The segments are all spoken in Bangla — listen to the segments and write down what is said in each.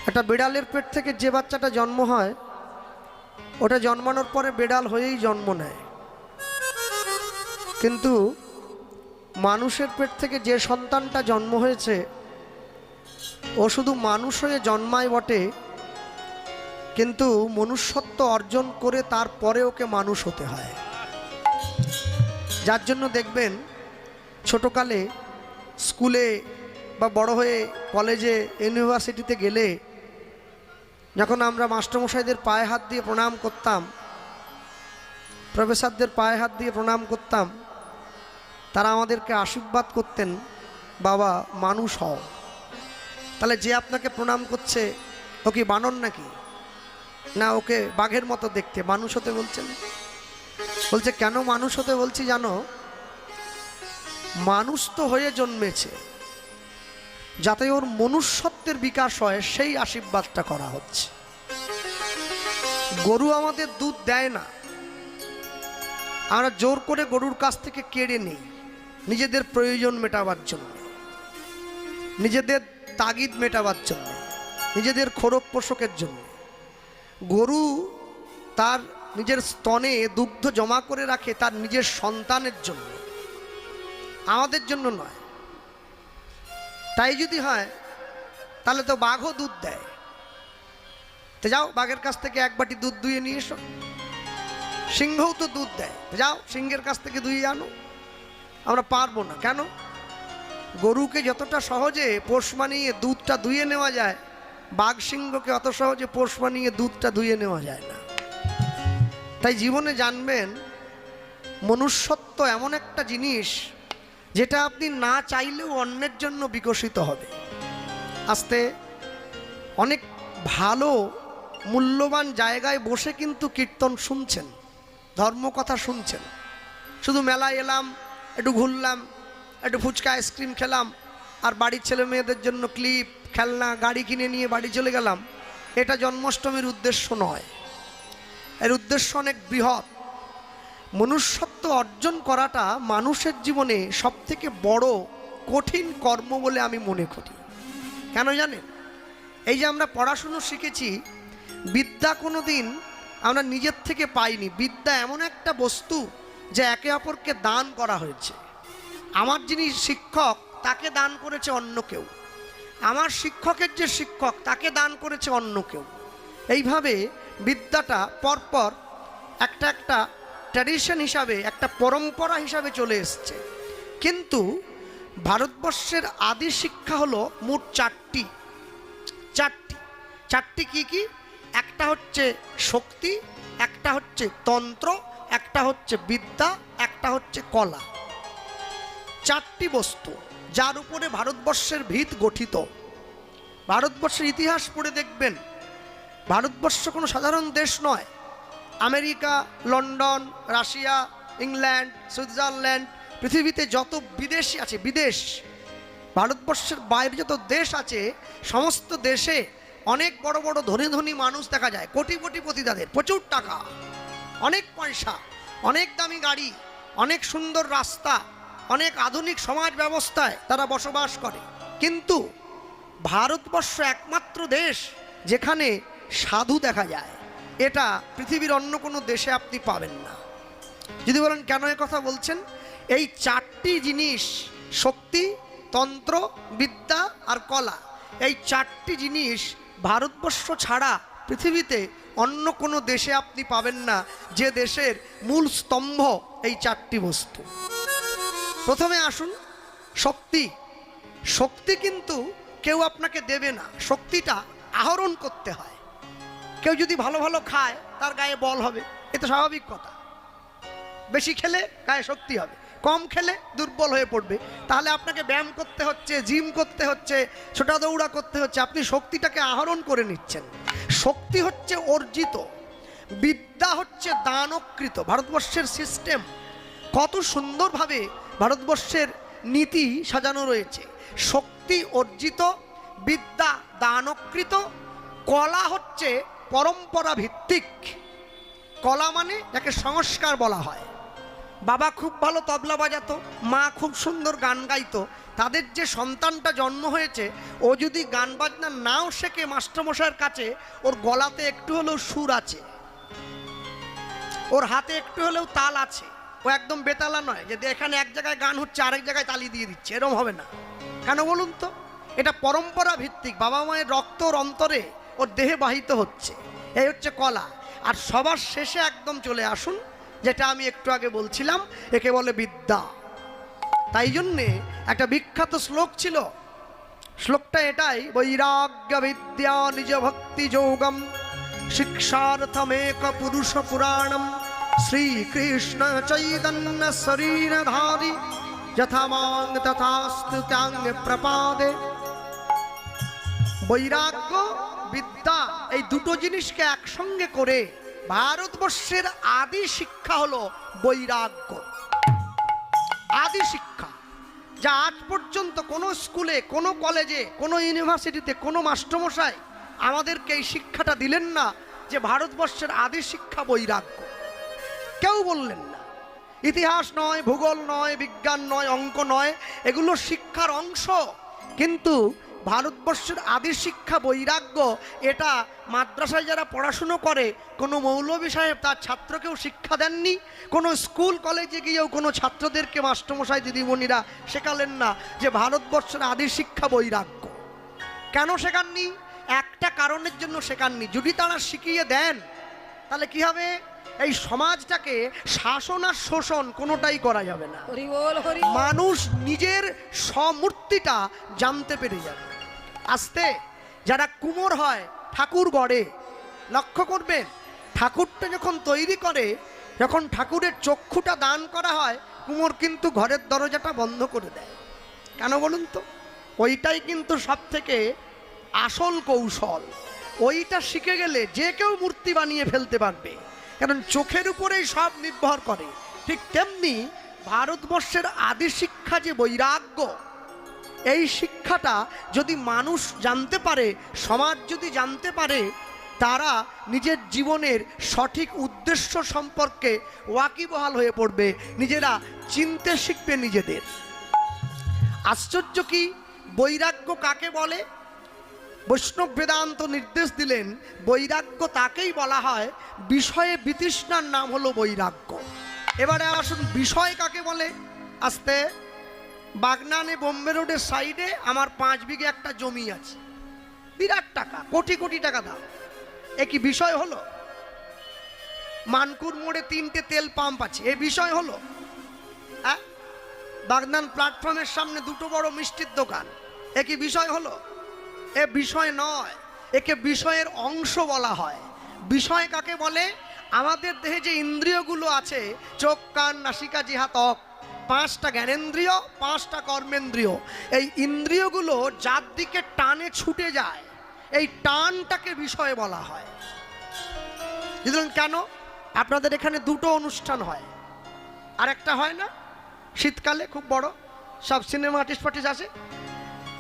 একটা বিড়ালের পেট থেকে যে বাচ্চাটা জন্ম হয় ওটা জন্মানোর পরে বিড়াল হয়েই জন্ম নেয়, কিন্তু মানুষের পেট থেকে যে সন্তানটা জন্ম হয়েছে ও শুধু মানুষ হয়ে জন্মায় বটে, কিন্তু মনুষ্যত্ব অর্জন করে তারপরে ওকে মানুষ হতে হয়। যার জন্য দেখবেন ছোটকালে স্কুলে বা বড় হয়ে কলেজে ইউনিভার্সিটিতে গেলে যখন আমরা মাস্টারমশাইদের পায়ে হাত দিয়ে প্রণাম করতাম, প্রফেসরদের পায়ে হাত দিয়ে প্রণাম করতাম, তারা আমাদেরকে আশীর্বাদ করতেন, বাবা মানুষ হও। তাহলে যে আপনাকে প্রণাম করছে ও কি বানর নাকি? না, ওকে বাঘের মতো দেখতে, মানুষ হতে বলছেন। বলছে কেন মানুষ হতে বলছি জানো? মানুষ তো হয়ে জন্মেছে, যাতে ওর মনুষ্যত্বের বিকাশ হয় সেই আশীর্বাদটা করা হচ্ছে। গরু আমাদের দুধ দেয় না, আমরা জোর করে গরুর কাছ থেকে কেড়ে নিই নিজেদের প্রয়োজন মেটাবার জন্য, নিজেদের তাগিদ মেটাবার জন্য, নিজেদের খোরক পোষকের জন্য। গরু তার নিজের স্তনে দুগ্ধ জমা করে রাখে তার নিজের সন্তানের জন্য, আমাদের জন্য নয়। তাই যদি হয় তাহলে তো বাঘও দুধ দেয়। তো যাও বাঘের কাছ থেকে এক বাটি দুধ দুইয়ে নিয়ে এসো। সিংহও তো দুধ দেয়, যাও সিংহের কাছ থেকে দুইয়ে আনো। আমরা পারবো না কেন? গরুকে যতটা সহজে পোষ মানিয়ে দুধটা দুইয়ে নেওয়া যায়, বাঘ সিংহকে অত সহজে পোষ মানিয়ে দুধটা দুইয়ে নেওয়া যায় না। তাই জীবনে জানবেন মনুষ্যত্ব এমন একটা জিনিস যেটা আপনি না চাইলেও অন্যের জন্য বিকশিত হবে। আস্তে অনেক ভালো মূল্যবান জায়গায় বসে কিন্তু কীর্তন শুনছেন, ধর্মকথা শুনছেন। শুধু মেলায় এলাম, একটু ঘুরলাম, একটু ফুচকা আইসক্রিম খেলাম, আর বাড়ির ছেলে মেয়েদের জন্য ক্লিপ খেলনা গাড়ি কিনে নিয়ে বাড়ি চলে গেলাম, এটা জন্মাষ্টমীর উদ্দেশ্য নয়। এর উদ্দেশ্য অনেক বৃহৎ। মনুষ্যত্ব অর্জন করাটা মানুষের জীবনে সবথেকে বড় কঠিন কর্ম বলে আমি মনে করি। কেন জানেন? এই যে আমরা পড়াশুনো শিখেছি, বিদ্যা কোনো দিন আমরা নিজের থেকে পাইনি। বিদ্যা এমন একটা বস্তু যে একে অপরকে দান করা হয়েছে। আমার যিনি শিক্ষক তাকে দান করেছে অন্য কেউ, আমার শিক্ষকের যে শিক্ষক তাকে দান করেছে অন্য কেউ। এইভাবে বিদ্যাটা পরপর একটা একটা ট্র্যাডিশন হিসাবে, একটা পরম্পরা হিসাবে চলে এসছে। কিন্তু ভারতবর্ষের আদি শিক্ষা হলো মোট চারটি। কি কি? একটা হচ্ছে শক্তি, একটা হচ্ছে তন্ত্র, একটা হচ্ছে বিদ্যা, একটা হচ্ছে কলা। চারটি বস্তু যার উপরে ভারতবর্ষের ভিত গঠিত। ভারতবর্ষের ইতিহাস পড়ে দেখবেন ভারতবর্ষ কোনো সাধারণ দেশ নয়। America, London, Russia, England, Switzerland, পৃথিবীতে যত বিদেশি আছে, বিদেশ, ভারতবর্ষের বাইরে যত দেশ আছে, সমস্ত দেশে অনেক বড় বড় ধনী ধনী মানুষ দেখা যায়, কোটিপতি, তাদের প্রচুর টাকা, অনেক পয়সা, অনেক দামি গাড়ি, অনেক সুন্দর রাস্তা, অনেক আধুনিক সমাজ ব্যবস্থায় তারা বসবাস করে। কিন্তু ভারতবর্ষ একমাত্র দেশ যেখানে সাধু দেখা যায়। এটা পৃথিবীর অন্য কোনো দেশে আপনি পাবেন না। যদি বলেন কেন এ কথা বলছেন? এই চারটি জিনিস, শক্তি, তন্ত্র, বিদ্যা আর কলা, এই চারটি জিনিস ভারতবর্ষ ছাড়া পৃথিবীতে অন্য কোনো দেশে আপনি পাবেন না, যে দেশের মূল স্তম্ভ এই চারটি বস্তু। প্রথমে আসুন শক্তি। শক্তি কিন্তু কেউ আপনাকে দেবে না, শক্তিটা আহরণ করতে হয়। কেউ যদি ভালো ভালো খায় তার গায়ে বল হবে, এ তো স্বাভাবিক কথা। বেশি খেলে গায়ে শক্তি হবে, কম খেলে দুর্বল হয়ে পড়বে। তাহলে আপনাকে ব্যায়াম করতে হচ্ছে, জিম করতে হচ্ছে, ছোটা দৌড়া করতে হচ্ছে, আপনি শক্তিটাকে আহরণ করে নিচ্ছেন। শক্তি হচ্ছে অর্জিত, বিদ্যা হচ্ছে দানকৃত। ভারতবর্ষের সিস্টেম কত সুন্দরভাবে ভারতবর্ষের নীতি সাজানো রয়েছে। শক্তি অর্জিত, বিদ্যা দানকৃত, কলা হচ্ছে পরম্পরা ভিত্তিক। কলা মানে যাকে সংস্কার বলা হয়। বাবা খুব ভালো তবলা বাজাতো, মা খুব সুন্দর গান গাইতো, তাদের যে সন্তানটা জন্ম হয়েছে ও যদি গান বাজনা নাও শেখে মাস্টারমশাইয়ের কাছে, ওর গলাতে একটু হলেও সুর আছে, ওর হাতে একটু হলেও তাল আছে, ও একদম বেতালা নয় যে এখানে এক জায়গায় গান হচ্ছে আরেক জায়গায় তালি দিয়ে দিচ্ছে, এরকম হবে না। কেন বলুন তো? এটা পরম্পরা ভিত্তিক, বাবা মায়ের রক্ত ওর অন্তরে ওর দেহে বাহিত হচ্ছে, এই হচ্ছে কলা। আর সবার শেষে একদম চলে আসুন, যেটা আমি একটু আগে বলছিলাম, একে বলে বিদ্যা। তাই জন্যে একটা বিখ্যাত শ্লোক ছিল, শ্লোকটা এটাই, বৈরাগ্য বিদ্যা নিজ ভক্তি যোগম শিক্ষার্থমেক পুরুষ পুরাণম শ্রীকৃষ্ণ চৈতন্য শরীরধারী যথা মাং তথাস্তু ত্যাং প্রপাদে। বৈরাগ্য বিদ্যা এই দুটো জিনিসকে একসঙ্গে করে ভারতবর্ষের আদি শিক্ষা হলো বৈরাগ্য। আদি শিক্ষা, যা আজ পর্যন্ত কোনো স্কুলে, কোনো কলেজে, কোনো ইউনিভার্সিটিতে কোনো মাস্টারমশাই আমাদেরকে এই শিক্ষাটা দিলেন না যে ভারতবর্ষের আদি শিক্ষা বৈরাগ্য। কেউ বললেন না। ইতিহাস নয়, ভূগোল নয়, বিজ্ঞান নয়, অঙ্ক নয়, এগুলো শিক্ষার অংশ, কিন্তু ভারতবর্ষের আদি শিক্ষা বৈরাগ্য। এটা মাদ্রাসায় যারা পড়াশুনো করে, কোনো মৌলভী সাহেব তার ছাত্রকেও শিক্ষা দেননি, কোনো স্কুল কলেজে গিয়েও কোনো ছাত্রদেরকে মাস্টারমশাই দিদিমণিরা শেখালেন না যে ভারতবর্ষের আদি শিক্ষা বৈরাগ্য। কেন শেখাননি? একটা কারণের জন্য শেখাননি, যদি তারা শিখিয়ে দেন তাহলে কি হবে, এই সমাজটাকে শাসন আর শোষণ কোনোটাই করা যাবে না। মানুষ নিজের সমূর্তিটা জানতে পেরে যাবে। আস্তে যারা কুমোর হয় ঠাকুর গড়ে, লক্ষ্য করবেন, ঠাকুরটা যখন তৈরি করে, যখন ঠাকুরের চক্ষুটা দান করা হয়, কুমোর কিন্তু ঘরের দরজাটা বন্ধ করে দেয়। কেন বলুন তো? ওইটাই কিন্তু সব থেকে আসল কৌশল। ওইটা শিখে গেলে যে কেউ মূর্তি বানিয়ে ফেলতে পারবে, কারণ চোখের উপরেই সব নির্ভর করে। ঠিক তেমনি ভারতবর্ষের আদি শিক্ষা যে বৈরাগ্য, এই শিক্ষাটা যদি মানুষ জানতে পারে, সমাজ যদি জানতে পারে, তারা নিজের জীবনের সঠিক উদ্দেশ্য সম্পর্কে ওয়াকিবহাল হয়ে পড়বে, নিজেরা চিনতে শিখবে নিজেদের। আশ্চর্য কি, বৈরাগ্য কাকে বলে? বৈষ্ণব বেদান্ত নির্দেশ দিলেন, বৈরাগ্য তাকেই বলা হয় বিষয়ে বিতৃষ্ণার নাম হলো বৈরাগ্য। এবারে আসুন, বিষয় কাকে বলে? আস্তে, বাগনানে বোম্বে রোডের সাইডে আমার 5 বিঘে একটা জমি আছে, বিরাট টাকা, কোটি কোটি টাকা দাম, এ কি বিষয় হলো? মানকুর মোড়ে 3টে তেল পাম্প আছে, এ বিষয় হলো? হ্যাঁ, বাগনান প্ল্যাটফর্মের সামনে 2টো বড় মিষ্টির দোকান, এ কি বিষয় হলো? এ বিষয় নয়, একে বিষয়ের অংশ বলা হয়। বিষয় কাকে বলে? আমাদের দেহে যে ইন্দ্রিয়গুলো আছে, চোখ, কান, নাসিকা, জিহ্বা, ত্বক, 5টা জ্ঞানেন্দ্রিয়, 5টা কর্মেন্দ্রিয়, এই ইন্দ্রিয়গুলো যার দিকে টানে ছুটে যায়, এই টানটাকে বিষয় বলা হয়। বুঝলেন কেন? আপনাদের এখানে 2টো অনুষ্ঠান হয়, আর একটা হয় না শীতকালে খুব বড়, সব সিনেমা আর্টিস্ট ফার্টিস্ট আসে,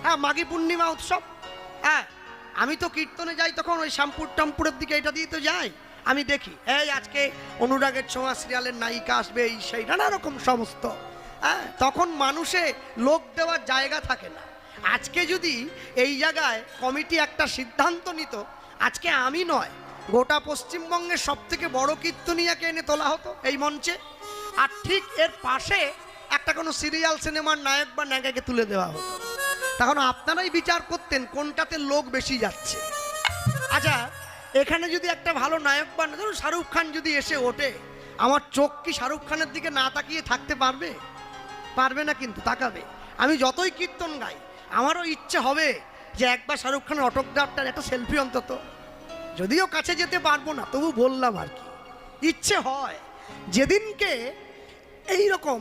হ্যাঁ, মাঘী পূর্ণিমা উৎসব। হ্যাঁ, আমি তো কীর্তনে যাই, তখন ওই শ্যামপুর টামপুরের দিকে এটা দিয়ে তো যাই, আমি দেখি এই আজকে অনুরাগের ছোঁয়া সিরিয়ালের নায়িকা আসবে, এই সেই নানা রকম সমস্ত। হ্যাঁ, তখন মানুষে লোক দেওয়ার জায়গা থাকে না। আজকে যদি এই জায়গায় কমিটি একটা সিদ্ধান্ত নিত, আজকে আমি নয়, গোটা পশ্চিমবঙ্গের সব থেকে বড় কীর্তনিয়াকে এনে তোলা হতো এই মঞ্চে, আর ঠিক এর পাশে একটা কোনো সিরিয়াল সিনেমার নায়ক বা নায়িকাকে তুলে দেওয়া হতো। তখন আপনারাই বিচার করতেন কোনটাতে লোক বেশি যাচ্ছে। আচ্ছা, এখানে যদি একটা ভালো নায়ক বা ধরুন শাহরুখ খান যদি এসে ওঠে, আমার চোখ কি শাহরুখ খানের দিকে না তাকিয়ে থাকতে পারবে? পারবে না, কিন্তু তাকাবে। আমি যতই কীর্তন গাই, আমারও ইচ্ছে হবে যে একবার শাহরুখ খানের অটোগ্রাফটার একটা সেলফি অন্তত, যদিও কাছে যেতে পারবো না, তবু বললাম আর কি, ইচ্ছে হয়। যেদিনকে এই রকম